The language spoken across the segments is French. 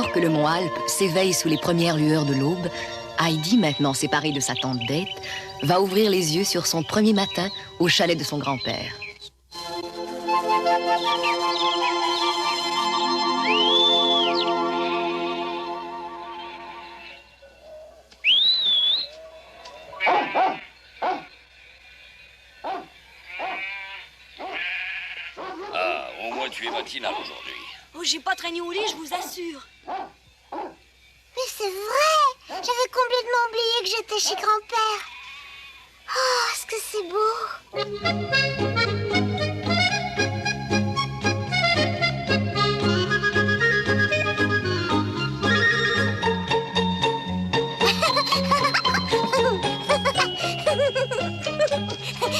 Alors que le mont Alpe s'éveille sous les premières lueurs de l'aube, Heidi, maintenant séparée de sa tante Dete, va ouvrir les yeux sur son premier matin au chalet de son grand-père. Ah, au moins tu es matinal aujourd'hui. Oh, j'ai pas traîné au lit, je vous assure. Mais c'est vrai! J'avais complètement oublié que j'étais chez grand-père. Oh, est-ce que c'est beau!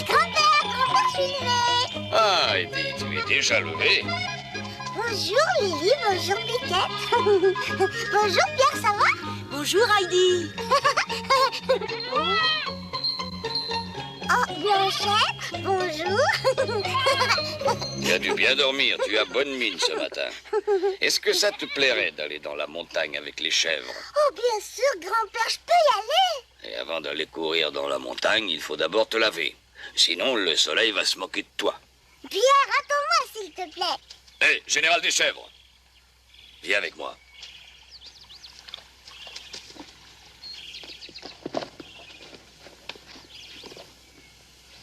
Grand-père, je suis levée! Ah, Heidi, tu es déjà levé. Bonjour Lily, bonjour Biquette. Bonjour Pierre, ça va? Bonjour Heidi. Oh, Blanchette, bonjour. Tu as dû bien dormir, tu as bonne mine ce matin. Est-ce que ça te plairait d'aller dans la montagne avec les chèvres? Oh, bien sûr, grand-père, je peux y aller. Et avant d'aller courir dans la montagne, il faut d'abord te laver. Sinon, le soleil va se moquer de toi. Pierre, attends-moi s'il te plaît. Hé, général des chèvres, viens avec moi.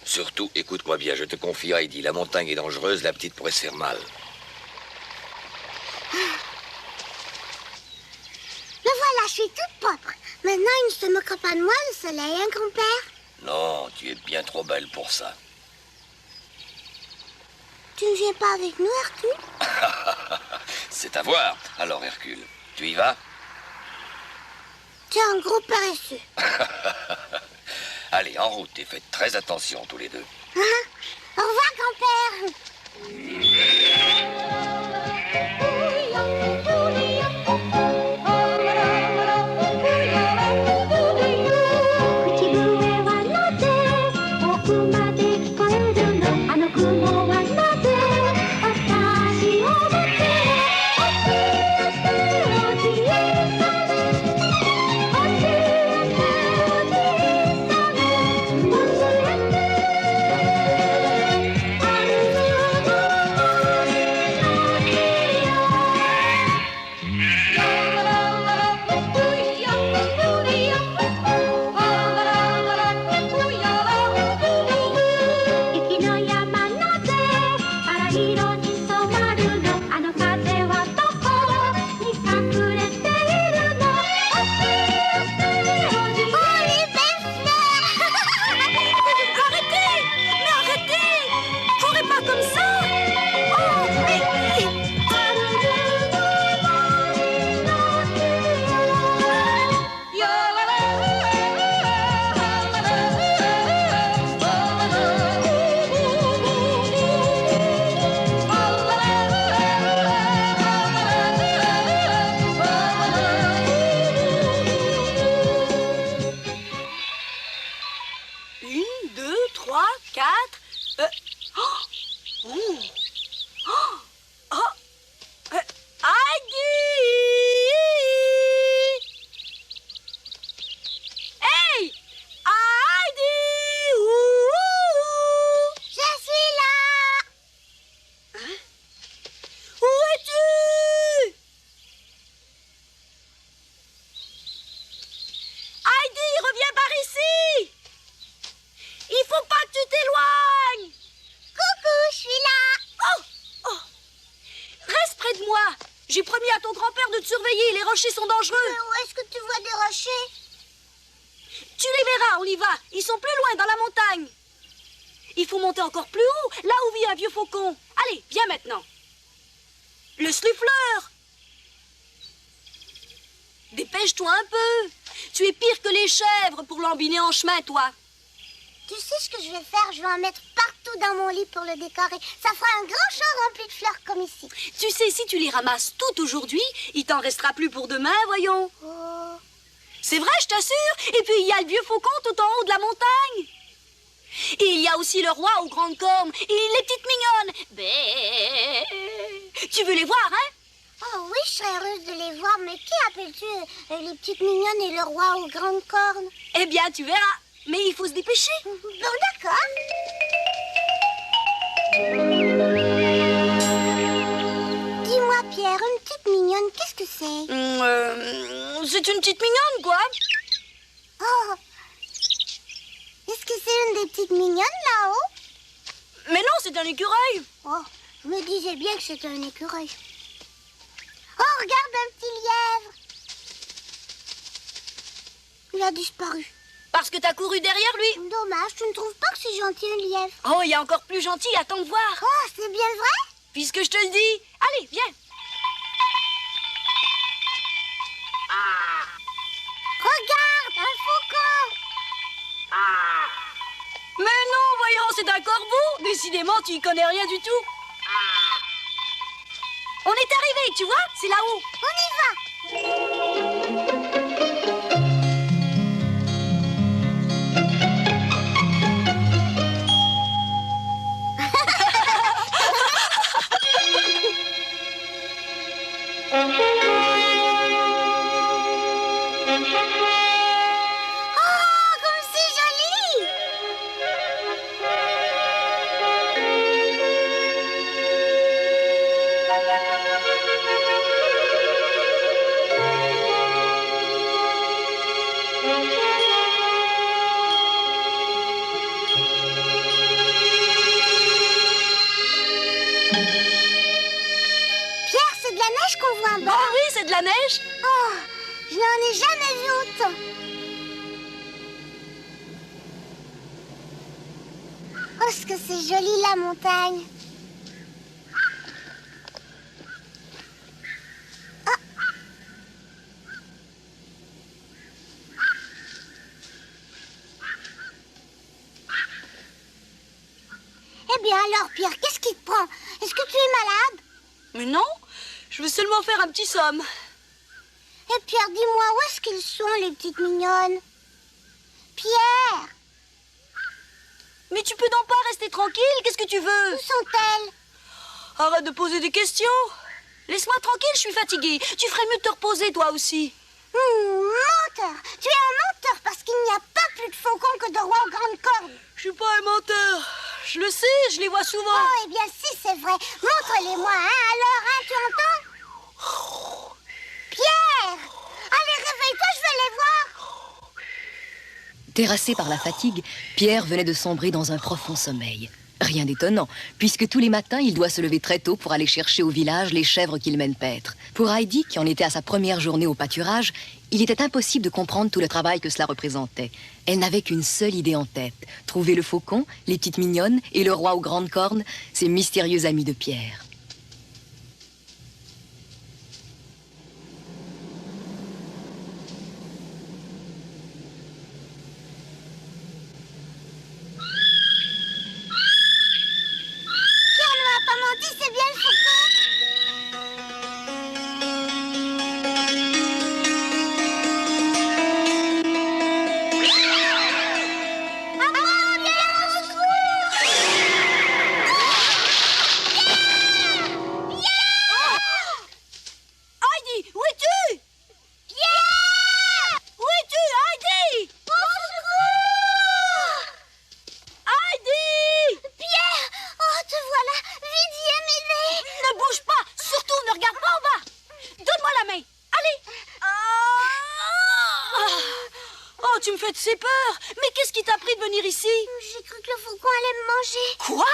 Surtout, écoute-moi bien, je te confie, Heidi, la montagne est dangereuse, la petite pourrait se faire mal. Me voilà, je suis toute propre. Maintenant, il ne se moquera pas de moi, le soleil, hein, grand-père? Non, tu es bien trop belle pour ça. Tu ne viens pas avec nous, Hercule? C'est à voir. Alors, Hercule, tu y vas? Tu es un gros paresseux. Allez, en route et faites très attention tous les deux. Au revoir, grand-père. J'ai promis à ton grand-père de te surveiller, les rochers sont dangereux. Mais où est-ce que tu vois des rochers? Tu les verras, on y va. Ils sont plus loin, dans la montagne. Il faut monter encore plus haut, là où vit un vieux faucon. Allez, viens maintenant. Le sluffleur. Dépêche-toi un peu. Tu es pire que les chèvres pour l'embiner en chemin, toi. Tu sais ce que je vais faire? Je vais en mettre partout dans mon lit pour le décorer. Ça fera un grand champ rempli de fleurs comme ici. Tu sais, si tu les ramasses toutes aujourd'hui, il t'en restera plus pour demain, voyons. Oh. C'est vrai, je t'assure. Et puis, il y a le vieux faucon tout en haut de la montagne. Et il y a aussi le roi aux grandes cornes et les petites mignonnes. Bé. Tu veux les voir, hein? Oh oui, je serais heureuse de les voir, mais qui appelles-tu les petites mignonnes et le roi aux grandes cornes? Eh bien, tu verras. Mais il faut se dépêcher. Bon, d'accord. Dis-moi, Pierre, une petite mignonne, qu'est-ce que c'est? C'est une petite mignonne, quoi. Oh, est-ce que c'est une des petites mignonnes là-haut? Mais non, c'est un écureuil. Oh, je me disais bien que c'était un écureuil. Oh, regarde un petit lièvre. Il a disparu. Parce que t'as couru derrière lui. Dommage, tu ne trouves pas que c'est gentil un lièvre? Oh, il y a encore plus gentil, attends de voir. Oh, c'est bien vrai? Puisque je te le dis. Allez, viens. Regarde, un faucon. Mais non, voyons, c'est un corbeau. Décidément, tu y connais rien du tout. On est arrivé, tu vois, c'est là-haut. On y va. Oh, comme c'est joli! Pierre, c'est de la neige qu'on voit en Bah bas. oui, c'est de la neige. Oh, je n'en ai jamais vu autant. Oh, ce que c'est joli la montagne. Ah. Eh bien alors, Pierre, qu'est-ce qui te prend? Est-ce que tu es malade? Mais non, je veux seulement faire un petit somme. Eh Pierre, dis-moi, où est-ce qu'ils sont, les petites mignonnes? Pierre, Mais tu peux donc pas rester tranquille, qu'est-ce que tu veux? où sont-elles? Arrête de poser des questions. Laisse-moi tranquille, je suis fatiguée. Tu ferais mieux de te reposer, toi aussi. Menteur! Tu es un menteur parce qu'il n'y a pas plus de faucons que de rois aux grandes cornes. Je suis pas un menteur. Je le sais, je les vois souvent. Oh, eh bien, si c'est vrai, montre-les-moi, hein, alors, hein, tu entends? Pierre! Allez, réveille-toi, je vais les voir. Terrassé par la fatigue, Pierre venait de sombrer dans un profond sommeil. Rien d'étonnant, puisque tous les matins, il doit se lever très tôt pour aller chercher au village les chèvres qu'il mène paître. Pour Heidi, qui en était à sa première journée au pâturage, il était impossible de comprendre tout le travail que cela représentait. Elle n'avait qu'une seule idée en tête, trouver le faucon, les petites mignonnes et le roi aux grandes cornes, ces mystérieux amis de Pierre. Pierre ne m'a pas menti, c'est bien le faucon. Ah bon, Pierre, au secours! Heidi, où es-tu? Pierre! Où es-tu, Heidi? Au secours! Heidi! Pierre! Oh, te voilà! Vite, viens m'aider! Ne bouge pas, surtout ne regarde pas en bas. Donne-moi la main. Allez. Oh, tu me fais de si peur. Mais qu'est-ce qui t'a pris de venir ici? J'ai cru que le faucon allait me manger. Quoi?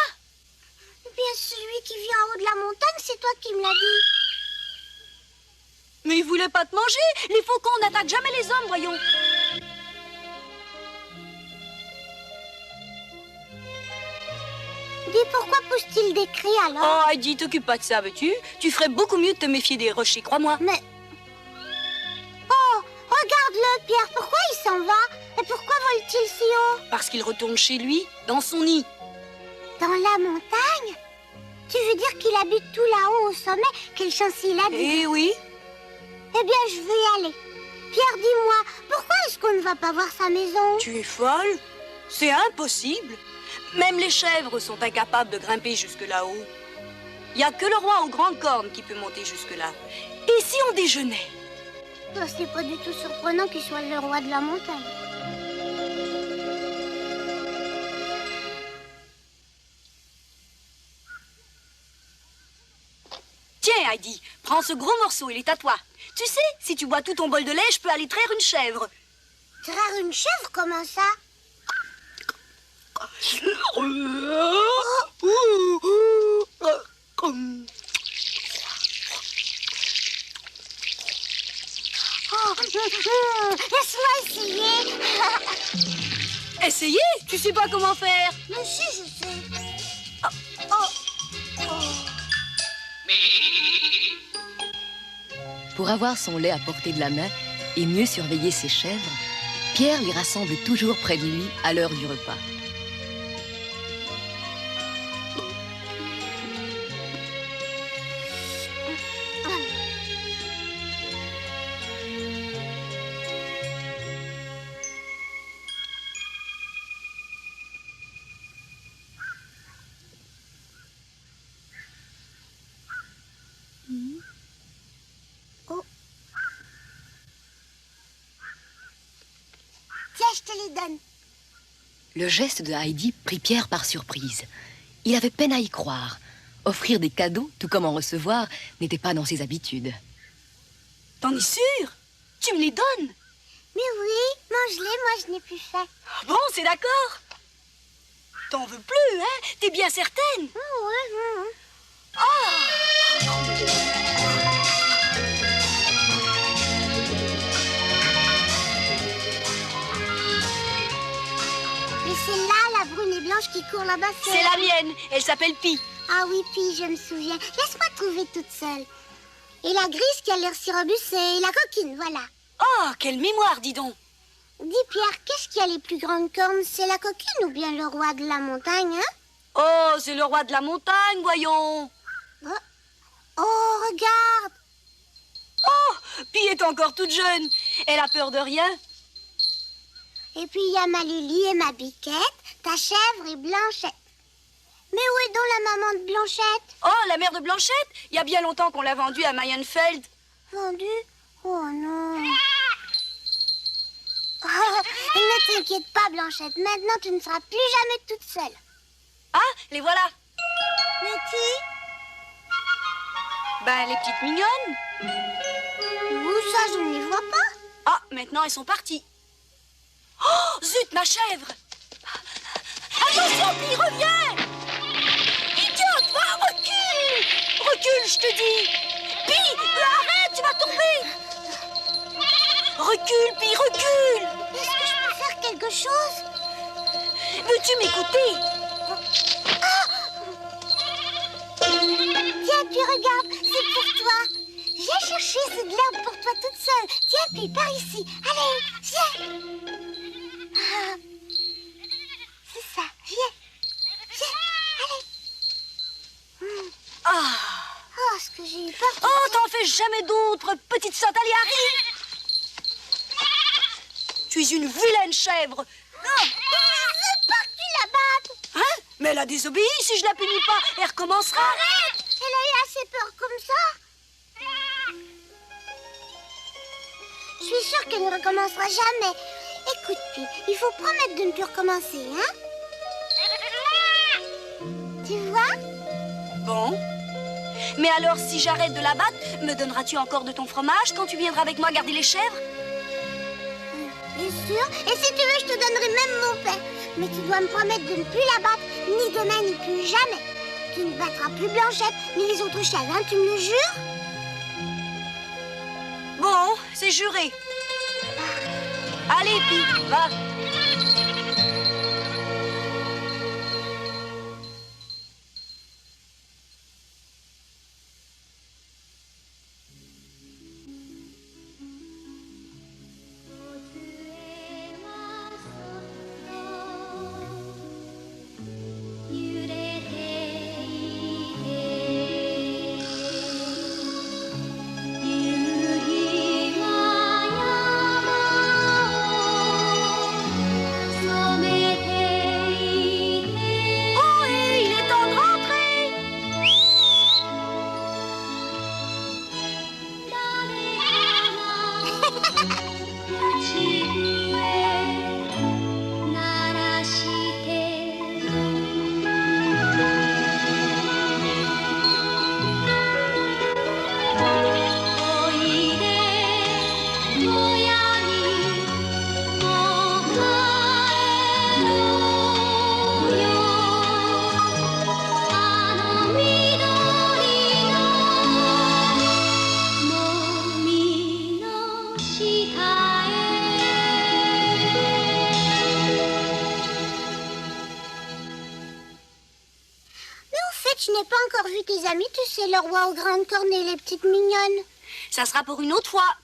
Bien, celui qui vit en haut de la montagne, c'est toi qui me l'as dit. Mais il voulait pas te manger. Les faucons n'attaquent jamais les hommes, voyons. Dis, pourquoi pousse-t-il des cris alors? Oh, Heidi, t'occupe pas de ça, veux-tu? Tu ferais beaucoup mieux de te méfier des rochers, crois-moi. Mais... Oh, regarde-le, Pierre, pourquoi il s'en va? Et pourquoi vole-t-il si haut? Parce qu'il retourne chez lui, dans son nid. Dans la montagne? Tu veux dire qu'il habite tout là-haut au sommet? Quelle chance il a Eh oui. Eh bien, je vais y aller. Pierre, dis-moi, pourquoi est-ce qu'on ne va pas voir sa maison? Tu es folle? C'est impossible. Même les chèvres sont incapables de grimper jusque là-haut. Il n'y a que le roi aux grandes cornes qui peut monter jusque-là. Et si on déjeunait? Oh, c'est pas du tout surprenant qu'il soit le roi de la montagne. Tiens, Heidi, prends ce gros morceau, il est à toi. Tu sais, si tu bois tout ton bol de lait, je peux aller traire une chèvre. Traire une chèvre, comment ça? Oh, laisse-moi essayer. Essayez, tu sais pas comment faire. Mais si, je sais. Pour avoir son lait à portée de la main et mieux surveiller ses chèvres, Pierre les rassemble toujours près de lui à l'heure du repas. Tiens, je te les donne. Le geste de Heidi prit Pierre par surprise. Il avait peine à y croire. Offrir des cadeaux, tout comme en recevoir, n'était pas dans ses habitudes. T'en es sûr? Tu me les donnes? Mais oui, mange-les, moi je n'ai plus faim. Bon, c'est d'accord. T'en veux plus, hein? T'es bien certaine? Mais c'est là, la brune et blanche qui court là-bas. C'est la mienne. Elle s'appelle Pi. Ah oui, Pi, je me souviens. Laisse-moi trouver toute seule. Et la grise qui a l'air si robuste, c'est la coquine, voilà. Oh, quelle mémoire, dis donc. Dis, Pierre, qu'est-ce qui a les plus grandes cornes? C'est la coquine ou bien le roi de la montagne, hein? Oh, c'est le roi de la montagne, voyons. Oh, regarde! Oh, Pi est encore toute jeune. Elle a peur de rien. Et puis il y a ma Lily et ma Biquette, ta chèvre et Blanchette. Mais où est donc la maman de Blanchette? Oh, la mère de Blanchette? Il y a bien longtemps qu'on l'a vendue à Mayenfeld. Vendue? Oh non! Oh, ne t'inquiète pas, Blanchette. Maintenant, tu ne seras plus jamais toute seule. Ah, les voilà. Mais qui? Ben, les petites mignonnes. Où ça, je ne les vois pas. Ah, maintenant, elles sont parties. Oh, zut, ma chèvre. Attention, Pi, reviens. Idiote, va, recule. Recule, je te dis. Pi, arrête, tu vas tomber. Recule, Pi, recule. Est-ce que je peux faire quelque chose? Veux-tu m'écouter? Tiens, puis regarde, c'est pour toi. Viens chercher c'est de l'herbe pour toi toute seule. Tiens, puis par ici. Allez, viens. Ah, c'est ça, viens. Viens, allez. Ah. Oh, ce que j'ai eu peur. Oh, t'en fais jamais d'autres, petite sainte. Allez, arrive. Tu es une vilaine chèvre. Non, je veux pas que tu la battes. Hein? Mais elle a désobéi. Si je la punis pas, elle recommencera. Arrête. Elle a eu assez peur comme ça. Je suis sûre qu'elle ne recommencera jamais. Écoute, Pi, il faut promettre de ne plus recommencer, hein? Tu vois? Bon. Mais alors, si j'arrête de la battre, me donneras-tu encore de ton fromage quand tu viendras avec moi garder les chèvres? Bien sûr. Et si tu veux, je te donnerai même mon pain. Mais tu dois me promettre de ne plus la battre, ni demain, ni plus jamais. Tu ne battras plus Blanchette, ni les autres chèvres, hein, tu me le jures? Bon, c'est juré. Allez, Pi, va. tu n'as pas encore vu tes amis, tu sais, le roi aux grandes cornes et les petites mignonnes. Ça sera pour une autre fois.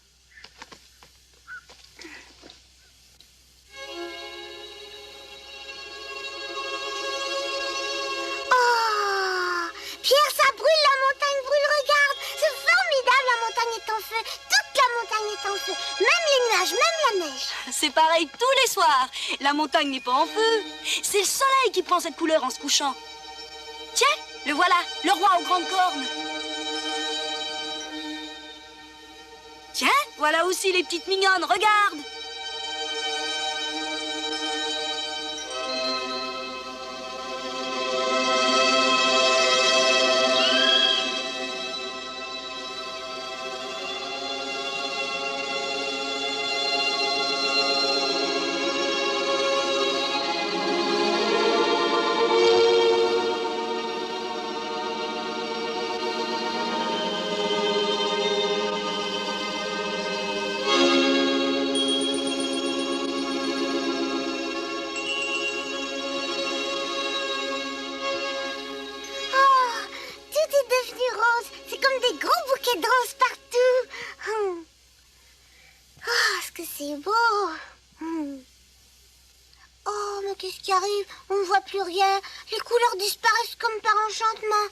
Oh, Pierre, ça brûle, la montagne brûle, regarde. C'est formidable, la montagne est en feu. Toute la montagne est en feu. Même les nuages, même la neige. C'est pareil tous les soirs. La montagne n'est pas en feu. C'est le soleil qui prend cette couleur en se couchant. Tiens, le voilà, le roi aux grandes cornes. Tiens, voilà aussi les petites mignonnes, regarde. Qu'est-ce qui arrive? On ne voit plus rien. Les couleurs disparaissent comme par enchantement.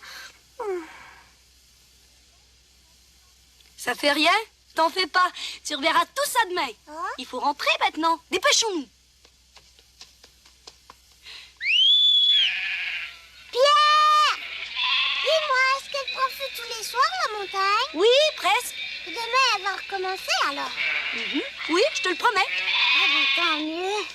Ça fait rien? T'en fais pas. Tu reverras tout ça demain. Hein? Il faut rentrer maintenant. Dépêchons-nous. Pierre! Dis-moi, est-ce qu'elle prend feu tous les soirs, la montagne? Oui, presque. Demain, elle va recommencer, alors. Oui, je te le promets. Ah bon, tant mieux.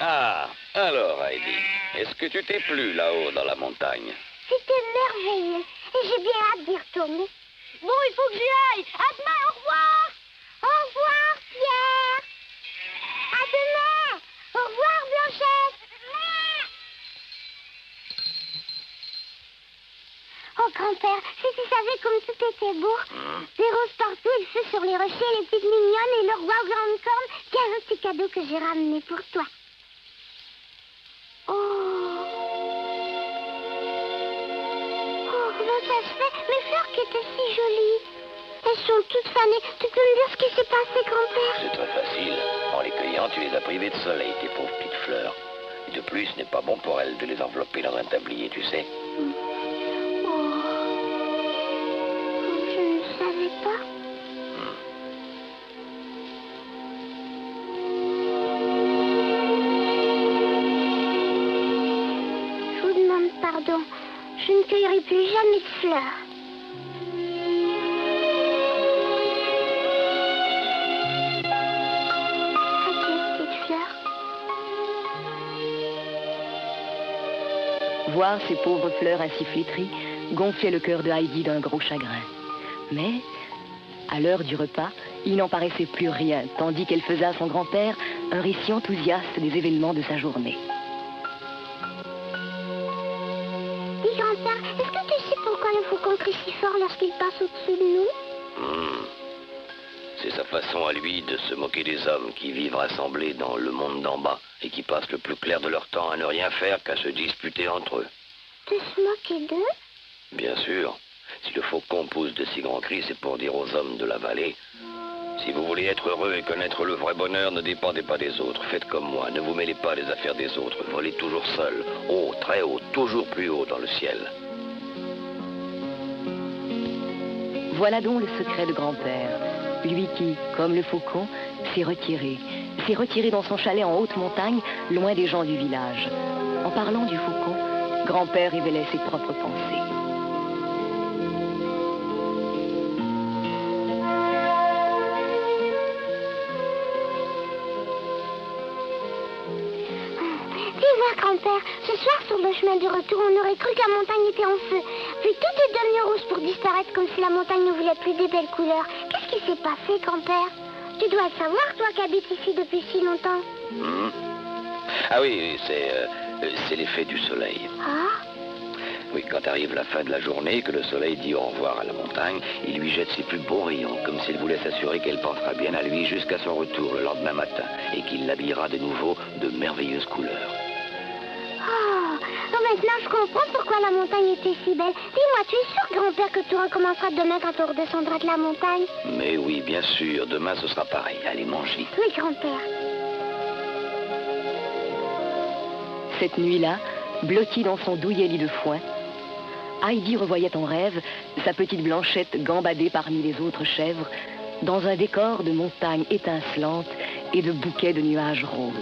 Ah, alors Heidi, est-ce que tu t'es plu là-haut dans la montagne? C'était merveilleux et j'ai bien hâte d'y retourner. Bon, il faut que j'y aille. À demain, au revoir. Au revoir, Pierre. À demain. Au revoir, Blanchette. Oh, grand-père, si tu savais comme tout était beau. Des roses partout, le feu sur les rochers, les petites mignonnes et le roi aux grandes cornes. Tiens, un petit cadeau que j'ai ramené pour toi. Oh, comment ça se fait? Mes fleurs qui étaient si jolies. Elles sont toutes fanées. Tu peux me dire ce qui s'est passé, grand-père? C'est très facile. En les cueillant, tu les as privées de soleil, tes pauvres petites fleurs. Et de plus, ce n'est pas bon pour elles de les envelopper dans un tablier, tu sais. Je ne savais pas. Je vous demande pardon. Je ne cueillerai plus jamais de fleurs. Adieu, petite fleur. Voir ces pauvres fleurs ainsi flétries gonflait le cœur de Heidi d'un gros chagrin. Mais, à l'heure du repas, il n'en paraissait plus rien, tandis qu'elle faisait à son grand-père un récit enthousiaste des événements de sa journée. Dis, grand-père, est-ce que tu sais pourquoi le faucon crie si fort lorsqu'il passe au-dessus de nous? C'est sa façon à lui de se moquer des hommes qui vivent rassemblés dans le monde d'en bas et qui passent le plus clair de leur temps à ne rien faire qu'à se disputer entre eux. De se moquer d'eux? Bien sûr, si le faucon pousse de si grands cris, c'est pour dire aux hommes de la vallée: si vous voulez être heureux et connaître le vrai bonheur, ne dépendez pas des autres. Faites comme moi, ne vous mêlez pas des affaires des autres. Volez toujours seul, haut, très haut, toujours plus haut dans le ciel. Voilà donc le secret de grand-père. Lui qui, comme le faucon, s'est retiré dans son chalet en haute montagne, loin des gens du village. En parlant du faucon, grand-père révélait ses propres pensées. Dis-moi, grand-père, ce soir sur le chemin du retour, on aurait cru que la montagne était en feu. Puis tout est devenu rouge pour disparaître comme si la montagne ne voulait plus des belles couleurs. Qu'est-ce qui s'est passé, grand-père? Tu dois le savoir, toi qui habites ici depuis si longtemps. Ah oui, C'est l'effet du soleil. Ah, Oui, quand arrive la fin de la journée, que le soleil dit au revoir à la montagne, il lui jette ses plus beaux rayons, comme s'il voulait s'assurer qu'elle pensera bien à lui jusqu'à son retour le lendemain matin, et qu'il l'habillera de nouveau de merveilleuses couleurs. oh, maintenant je comprends pourquoi la montagne était si belle. Dis-moi, tu es sûr, grand-père, que tout recommencera demain quand on redescendra de la montagne? Mais oui, bien sûr, demain ce sera pareil. Allez, mange vite. Oui, grand-père. Cette nuit-là, blottie dans son douillet lit de foin, Heidi revoyait en rêve sa petite Blanchette gambadée parmi les autres chèvres dans un décor de montagnes étincelantes et de bouquets de nuages roses.